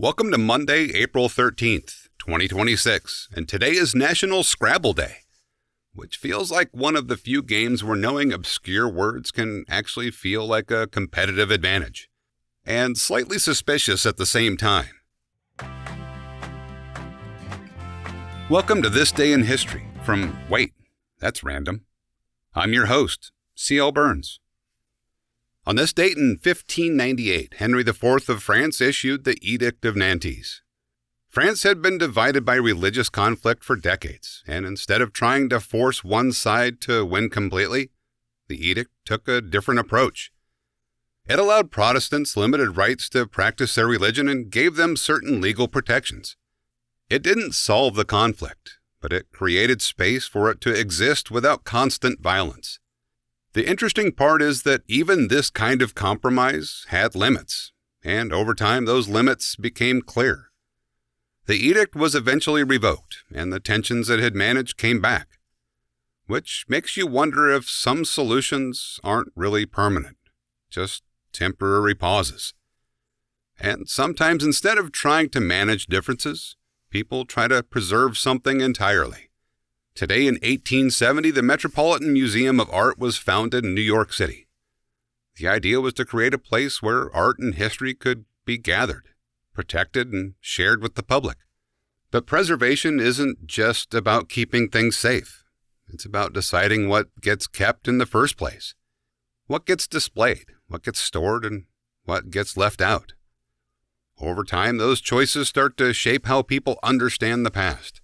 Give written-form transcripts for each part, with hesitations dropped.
Welcome to Monday, April 13th, 2026, and today is National Scrabble Day, which feels like one of the few games where knowing obscure words can actually feel like a competitive advantage, and slightly suspicious at the same time. Welcome to This Day in History from, wait, that's random. I'm your host, C.L. Burns. On this date in 1598, Henry IV of France issued the Edict of Nantes. France had been divided by religious conflict for decades, and instead of trying to force one side to win completely, the edict took a different approach. It allowed Protestants limited rights to practice their religion and gave them certain legal protections. It didn't solve the conflict, but it created space for it to exist without constant violence. The interesting part is that even this kind of compromise had limits, and over time those limits became clear. The edict was eventually revoked, and the tensions it had managed came back, which makes you wonder if some solutions aren't really permanent, just temporary pauses. And sometimes instead of trying to manage differences, people try to preserve something entirely. Today in 1870, the Metropolitan Museum of Art was founded in New York City. The idea was to create a place where art and history could be gathered, protected, and shared with the public. But preservation isn't just about keeping things safe. It's about deciding what gets kept in the first place. What gets displayed, what gets stored, and what gets left out. Over time, those choices start to shape how people understand the past.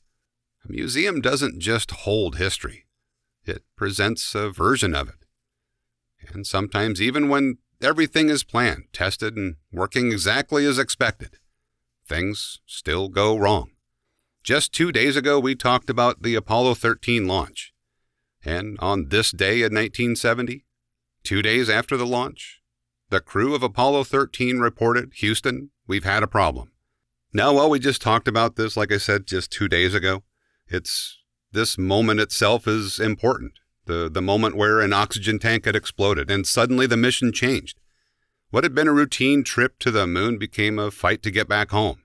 A museum doesn't just hold history. It presents a version of it. And sometimes even when everything is planned, tested, and working exactly as expected, things still go wrong. Just 2 days ago, we talked about the Apollo 13 launch. And on this day in 1970, 2 days after the launch, the crew of Apollo 13 reported, "Houston, we've had a problem." Now, while we just talked about this, like I said, just 2 days ago, this moment itself is important. The moment where an oxygen tank had exploded and suddenly the mission changed. What had been a routine trip to the moon became a fight to get back home.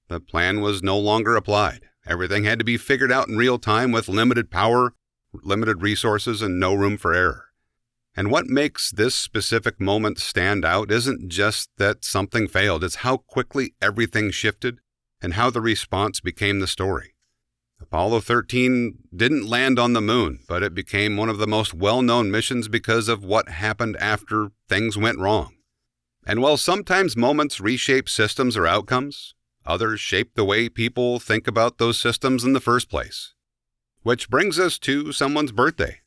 The plan was no longer applied. Everything had to be figured out in real time with limited power, limited resources, and no room for error. And what makes this specific moment stand out isn't just that something failed, it's how quickly everything shifted and how the response became the story. Apollo 13 didn't land on the moon, but it became one of the most well-known missions because of what happened after things went wrong. And while sometimes moments reshape systems or outcomes, others shape the way people think about those systems in the first place. Which brings us to someone's birthday.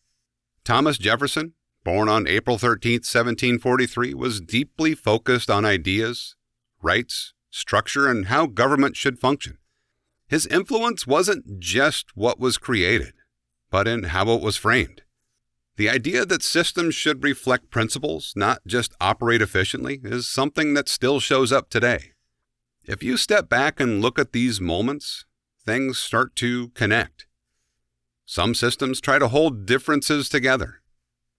Thomas Jefferson, born on April 13, 1743, was deeply focused on ideas, rights, structure, and how government should function. His influence wasn't just what was created, but in how it was framed. The idea that systems should reflect principles, not just operate efficiently, is something that still shows up today. If you step back and look at these moments, things start to connect. Some systems try to hold differences together.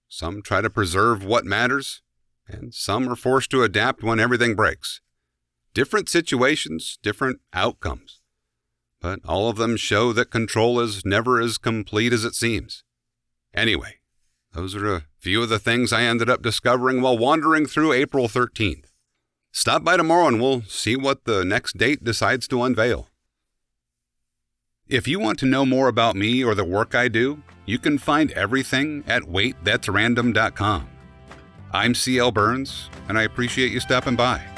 Some try to preserve what matters, and some are forced to adapt when everything breaks. Different situations, different outcomes. But all of them show that control is never as complete as it seems. Anyway, those are a few of the things I ended up discovering while wandering through April 13th. Stop by tomorrow and we'll see what the next date decides to unveil. If you want to know more about me or the work I do, you can find everything at waitthat'srandom.com. I'm C.L. Burns, and I appreciate you stopping by.